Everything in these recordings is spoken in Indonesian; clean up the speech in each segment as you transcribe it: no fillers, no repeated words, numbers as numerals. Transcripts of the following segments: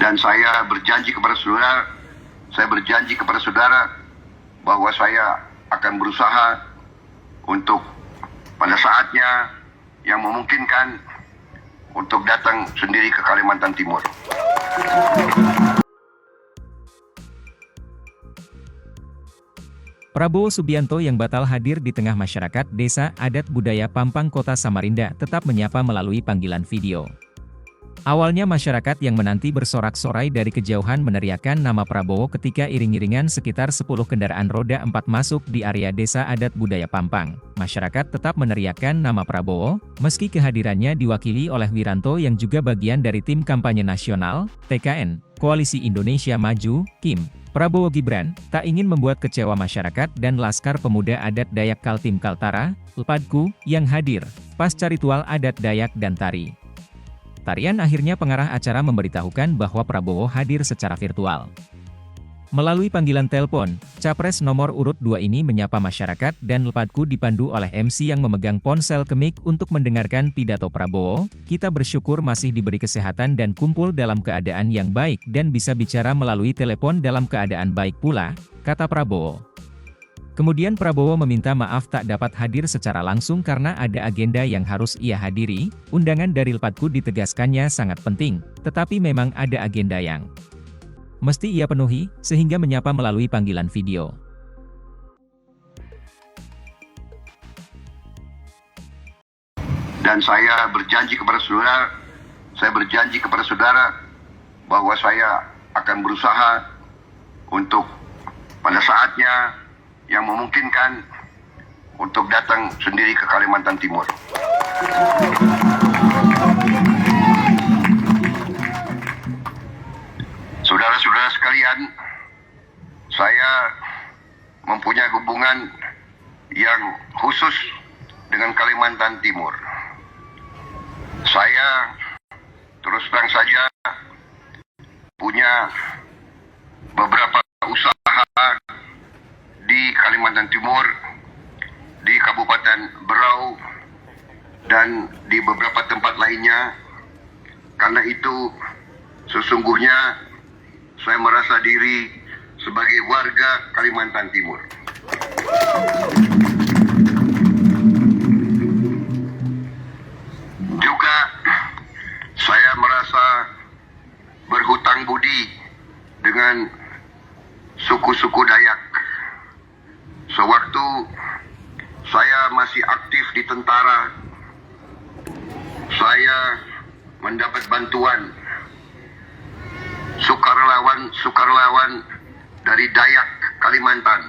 Dan saya berjanji kepada saudara bahwa saya akan berusaha untuk pada saatnya yang memungkinkan untuk datang sendiri ke Kalimantan Timur. Prabowo Subianto yang batal hadir di tengah masyarakat Desa Adat Budaya Pampang Kota Samarinda tetap menyapa melalui panggilan video. Awalnya masyarakat yang menanti bersorak-sorai dari kejauhan meneriakkan nama Prabowo ketika iring-iringan sekitar 10 kendaraan roda 4 masuk di area Desa Adat Budaya Pampang. Masyarakat tetap meneriakkan nama Prabowo, meski kehadirannya diwakili oleh Wiranto yang juga bagian dari tim kampanye nasional, TKN, Koalisi Indonesia Maju, KIM. Prabowo Gibran tak ingin membuat kecewa masyarakat dan Laskar Pemuda Adat Dayak Kaltim Kaltara, LPADKU, yang hadir, pasca ritual adat Dayak dan tari. Tarian akhirnya pengarah acara memberitahukan bahwa Prabowo hadir secara virtual. Melalui panggilan telepon, Capres nomor urut 2 ini menyapa masyarakat dan LPADKU dipandu oleh MC yang memegang ponsel kemik untuk mendengarkan pidato Prabowo. Kita bersyukur masih diberi kesehatan dan kumpul dalam keadaan yang baik dan bisa bicara melalui telepon dalam keadaan baik pula, kata Prabowo. Kemudian Prabowo meminta maaf tak dapat hadir secara langsung karena ada agenda yang harus ia hadiri. Undangan dari LPADKU ditegaskannya sangat penting, tetapi memang ada agenda yang mesti ia penuhi, sehingga menyapa melalui panggilan video. Dan saya berjanji kepada saudara bahwa saya akan berusaha untuk pada saatnya yang memungkinkan untuk datang sendiri ke Kalimantan Timur. Saudara-saudara sekalian, saya mempunyai hubungan yang khusus dengan Kalimantan Timur. Saya terus terang saja punya beberapa usaha di Kalimantan Timur, di Kabupaten Berau, dan di beberapa tempat lainnya. Karena itu, sesungguhnya saya merasa diri sebagai warga Kalimantan Timur. Juga, saya merasa berhutang budi dengan suku-suku Dayak. Sewaktu saya masih aktif di tentara, saya mendapat bantuan sukarelawan dari Dayak Kalimantan,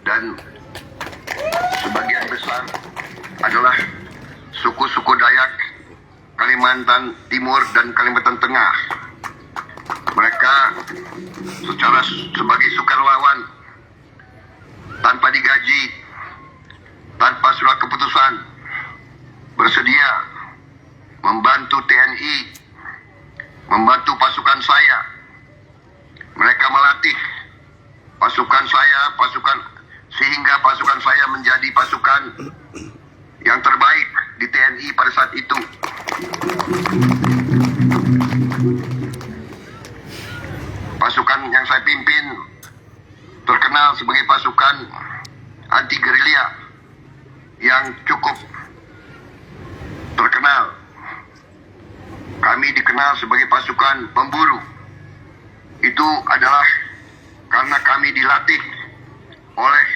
dan sebagian besar adalah suku-suku Dayak Kalimantan Timur dan Kalimantan Tengah. Mereka sebagai sukarelawan tanpa digaji, tanpa surat keputusan, bersedia membantu TNI, membantu pasukan saya. Mereka melatih pasukan saya, sehingga pasukan saya menjadi pasukan yang terbaik di TNI pada saat itu. Pasukan yang saya pimpin terkenal sebagai pasukan anti gerilya yang cukup terkenal. Kami dikenal sebagai pasukan pemburu. Itu adalah karena kami dilatih oleh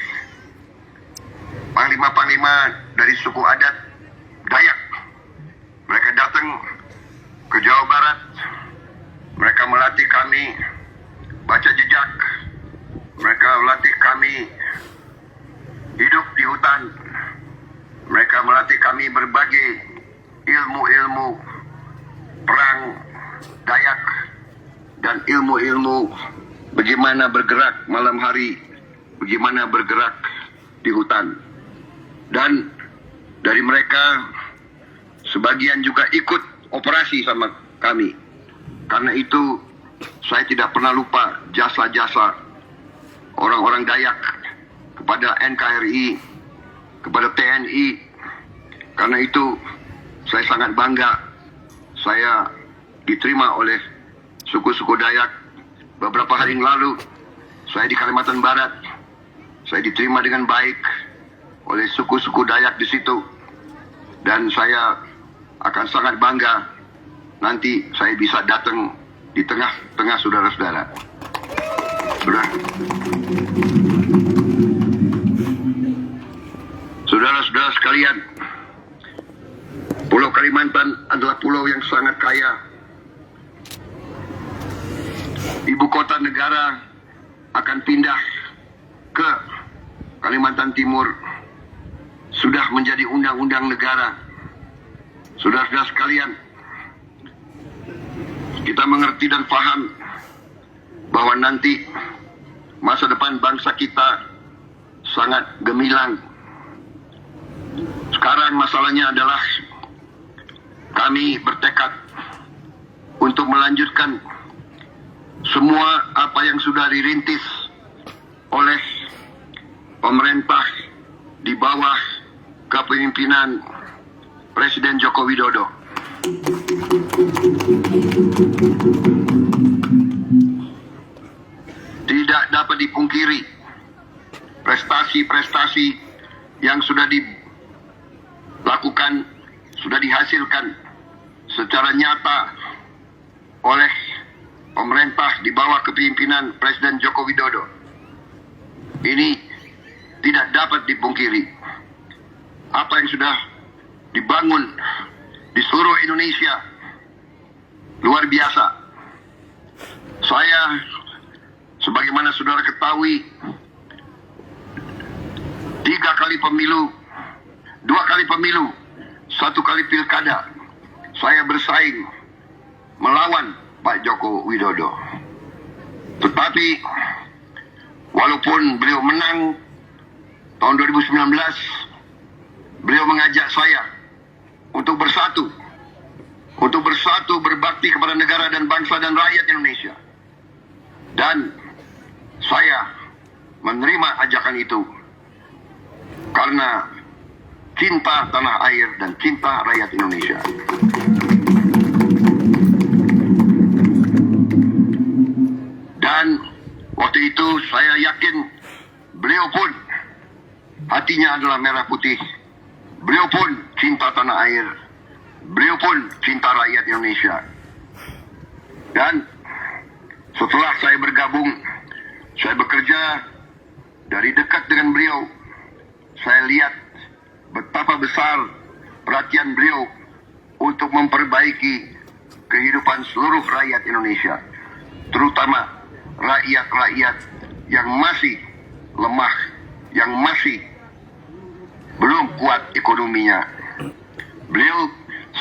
panglima-panglima dari suku adat Dayak. Mereka datang ke Jawa Barat. Mereka melatih kami baca jejak. Mereka melatih kami hidup di hutan. Mereka melatih kami berbagai ilmu-ilmu perang Dayak dan ilmu-ilmu bagaimana bergerak malam hari, bagaimana bergerak di hutan. Dan dari mereka sebagian juga ikut operasi sama kami. Karena itu saya tidak pernah lupa jasa-jasa orang-orang Dayak kepada NKRI, kepada TNI. Karena itu saya sangat bangga saya diterima oleh suku-suku Dayak. Beberapa hari yang lalu, saya di Kalimantan Barat. Saya diterima dengan baik oleh suku-suku Dayak di situ. Dan saya akan sangat bangga nanti saya bisa datang di tengah-tengah saudara-saudara. Saudara-saudara sekalian, Pulau Kalimantan adalah pulau yang sangat kaya. Ibu kota negara akan pindah ke Kalimantan Timur. Sudah menjadi undang-undang negara. Saudara-saudara sekalian, kita mengerti dan paham bahwa nanti masa depan bangsa kita sangat gemilang. Sekarang masalahnya adalah kami bertekad untuk melanjutkan semua apa yang sudah dirintis oleh pemerintah di bawah kepemimpinan Presiden Joko Widodo. Tidak dapat dipungkiri prestasi-prestasi yang sudah dilakukan, sudah dihasilkan secara nyata oleh pemerintah di bawah kepemimpinan Presiden Joko Widodo. Ini tidak dapat dipungkiri. Apa yang sudah dibangun di seluruh Indonesia luar biasa. Saya, sebagaimana saudara ketahui, 3 kali pemilu, 2 kali pemilu, 1 kali pilkada, saya bersaing melawan Pak Joko Widodo. Tetapi walaupun beliau menang tahun 2019, beliau mengajak saya untuk bersatu berbakti kepada negara dan bangsa dan rakyat Indonesia. Dan saya menerima ajakan itu karena cinta tanah air dan cinta rakyat Indonesia. Dan waktu itu saya yakin beliau pun hatinya adalah merah putih. Beliau pun cinta tanah air. Beliau pun cinta rakyat Indonesia. Dan setelah saya bergabung, saya bekerja dari dekat dengan beliau. Saya lihat betapa besar perhatian beliau untuk memperbaiki kehidupan seluruh rakyat Indonesia, terutama rakyat-rakyat yang masih lemah, yang masih belum kuat ekonominya. Beliau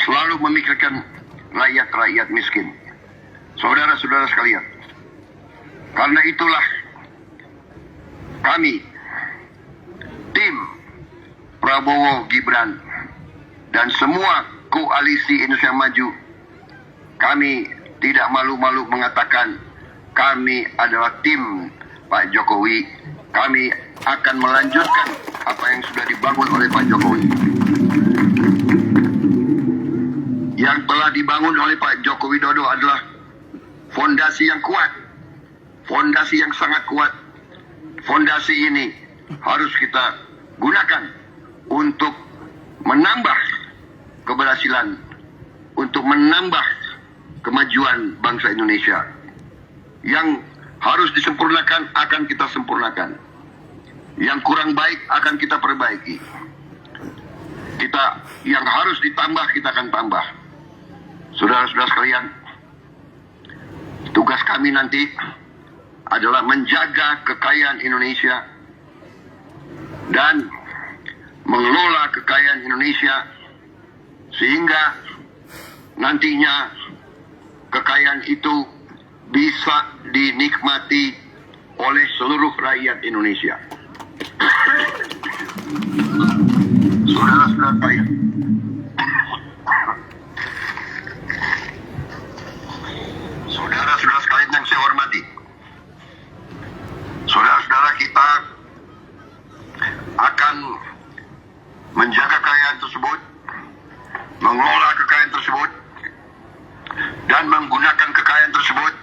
selalu memikirkan rakyat-rakyat miskin. Saudara-saudara sekalian, karena itulah kami, tim Prabowo Gibran dan semua koalisi Indonesia Maju, kami tidak malu-malu mengatakan kami adalah tim Pak Jokowi. Kami akan melanjutkan apa yang sudah dibangun oleh Pak Jokowi. Yang telah dibangun oleh Pak Joko Widodo adalah fondasi yang kuat, fondasi yang sangat kuat. Fondasi ini harus kita gunakan untuk menambah keberhasilan, untuk menambah kemajuan bangsa Indonesia. Yang harus disempurnakan akan kita sempurnakan. Yang kurang baik akan kita perbaiki. Yang harus ditambah kita akan tambah. Saudara-saudara sekalian, tugas kami nanti adalah menjaga kekayaan Indonesia dan mengelola kekayaan Indonesia sehingga nantinya kekayaan itu bisa dinikmati oleh seluruh rakyat Indonesia. Saudara-saudara sekalian, saudara-saudara sekalian yang saya hormati, saudara-saudara kita akan menjaga kekayaan tersebut, mengelola kekayaan tersebut, dan menggunakan kekayaan tersebut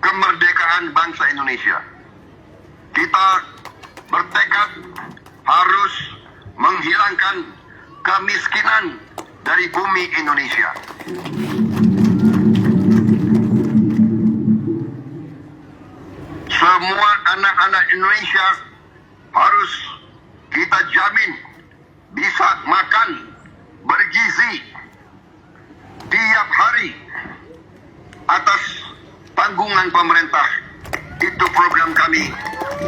kemerdekaan bangsa Indonesia. Kita bertekad harus menghilangkan kemiskinan dari bumi Indonesia. Semua anak-anak Indonesia harus kita jamin bisa makan bergizi tiap hari atas tanggungan pemerintah. Itu program kami.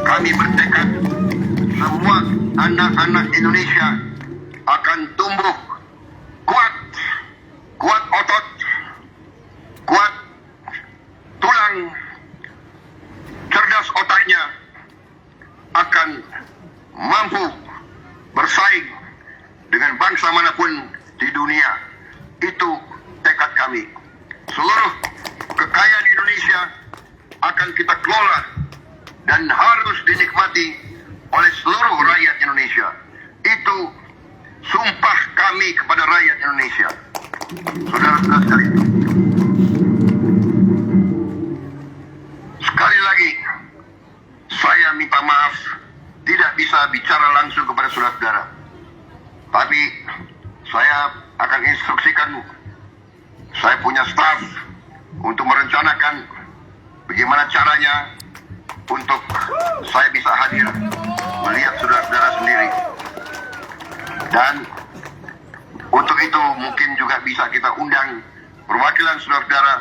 Kami bertekad semua anak-anak Indonesia akan tumbuh kuat, kuat otot, kuat tulang, cerdas otaknya, akan mampu bersaing dengan bangsa manapun di dunia. Itu tekad kami. Seluruh kekayaan Indonesia akan kita kelola dan harus dinikmati oleh seluruh rakyat Indonesia. Itu sumpah kami kepada rakyat Indonesia. Saudara-saudara sekalian, sekali lagi saya minta maaf tidak bisa bicara langsung kepada saudara-saudara, tapi saya akan instruksikan saya punya staf untuk merencanakan bagaimana caranya untuk saya bisa hadir melihat saudara-saudara sendiri. Dan untuk itu mungkin juga bisa kita undang perwakilan saudara-saudara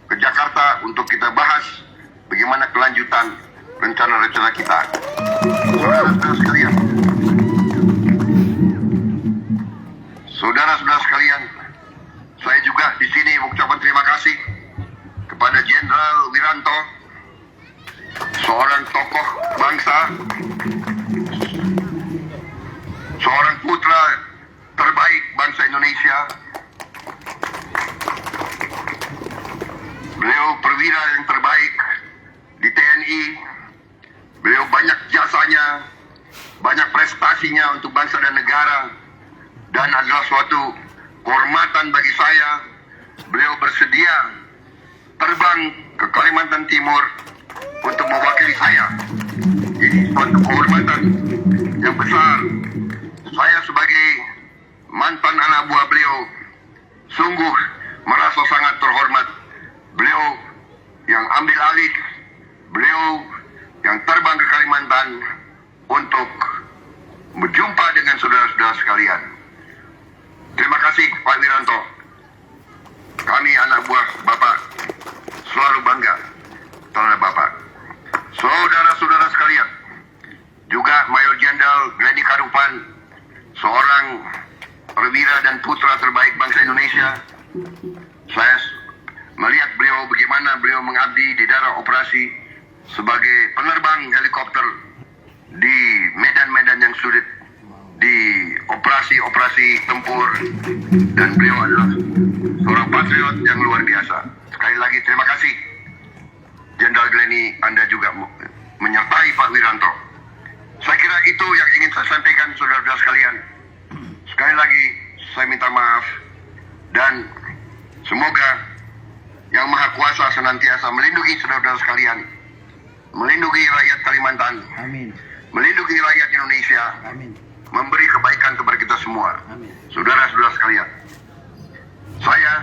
ke Jakarta untuk kita bahas bagaimana kelanjutan rencana-rencana kita. Saudara-saudara sekalian, saudara-saudara sekalian, saya juga di sini mengucapkan terima kasih kepada Jenderal Wiranto, seorang tokoh bangsa, seorang putra terbaik bangsa Indonesia. Beliau perwira yang terbaik di TNI. Beliau banyak jasanya, banyak prestasinya untuk bangsa dan negara, dan adalah suatu kehormatan bagi saya. Beliau bersedia terbang ke Kalimantan Timur untuk mewakili saya. Ini suatu kehormatan yang besar. Saya sebagai mantan anak buah beliau sungguh merasa sangat terhormat. Beliau yang ambil alih, beliau yang terbang ke Kalimantan untuk berjumpa dengan saudara-saudara sekalian. Terima kasih Pak Wiranto. Kami anak buah Bapak selalu bangga terhadap Bapak. Saudara-saudara sekalian, juga Mayor Jenderal Glenny Karupan, seorang perwira dan putra terbaik bangsa Indonesia. Saya melihat beliau bagaimana beliau mengabdi di daerah operasi sebagai penerbang helikopter di medan-medan yang sulit, di operasi-operasi tempur, dan beliau adalah seorang patriot yang luar biasa. Sekali lagi terima kasih Jenderal Glenny, Anda juga menyertai Pak Wiranto. Saya kira itu yang ingin saya sampaikan saudara-saudara sekalian. Sekali lagi saya minta maaf, dan semoga Yang Maha Kuasa senantiasa melindungi saudara-saudara sekalian, melindungi rakyat Kalimantan, Amin. melindungi rakyat Indonesia, Amin. memberi kebaikan kepada kita semua. Amin. Saudara-saudara sekalian, saya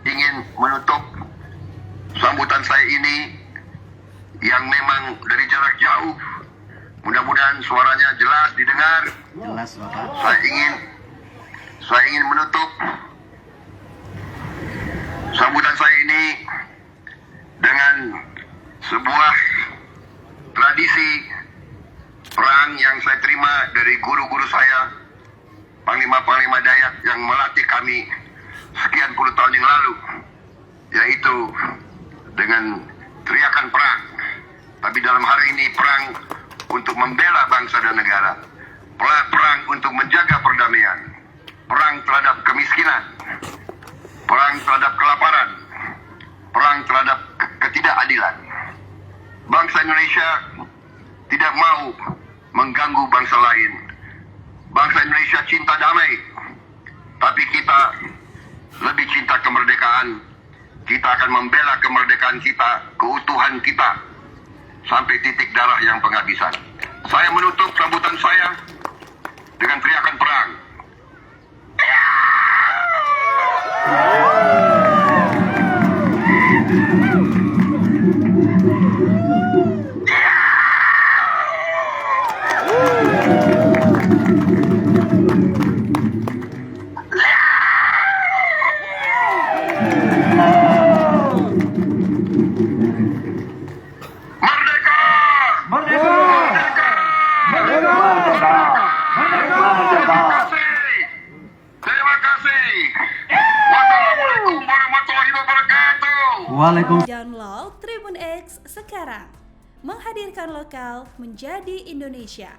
ingin menutup sambutan saya ini yang memang dari jarak jauh. Mudah-mudahan suaranya jelas didengar. Jelas, Bapak. Saya ingin menutup sambutan saya ini dengan sebuah tradisi perang yang saya terima dari guru-guru saya, Panglima-Panglima Dayak yang melatih kami sekian puluh tahun yang lalu, yaitu dengan teriakan perang. Tapi dalam hari ini perang untuk membela bangsa dan negara, perang untuk menjaga perdamaian, perang terhadap kemiskinan, perang terhadap kelaparan, perang terhadap ketidakadilan. Bangsa Indonesia tidak mau mengganggu bangsa lain. Bangsa Indonesia cinta damai, tapi kita lebih cinta kemerdekaan, kita akan membela kemerdekaan kita, keutuhan kita, sampai titik darah yang penghabisan. Saya menutup sambutan saya dengan teriakan perang. Merdeka! Merdeka! Merdeka! Terima kasih. Terima kasih. Wassalamualaikum warahmatullahi wabarakatuh. Waalaikumsalam. Download Tribun X sekarang. Menghadirkan lokal menjadi Indonesia.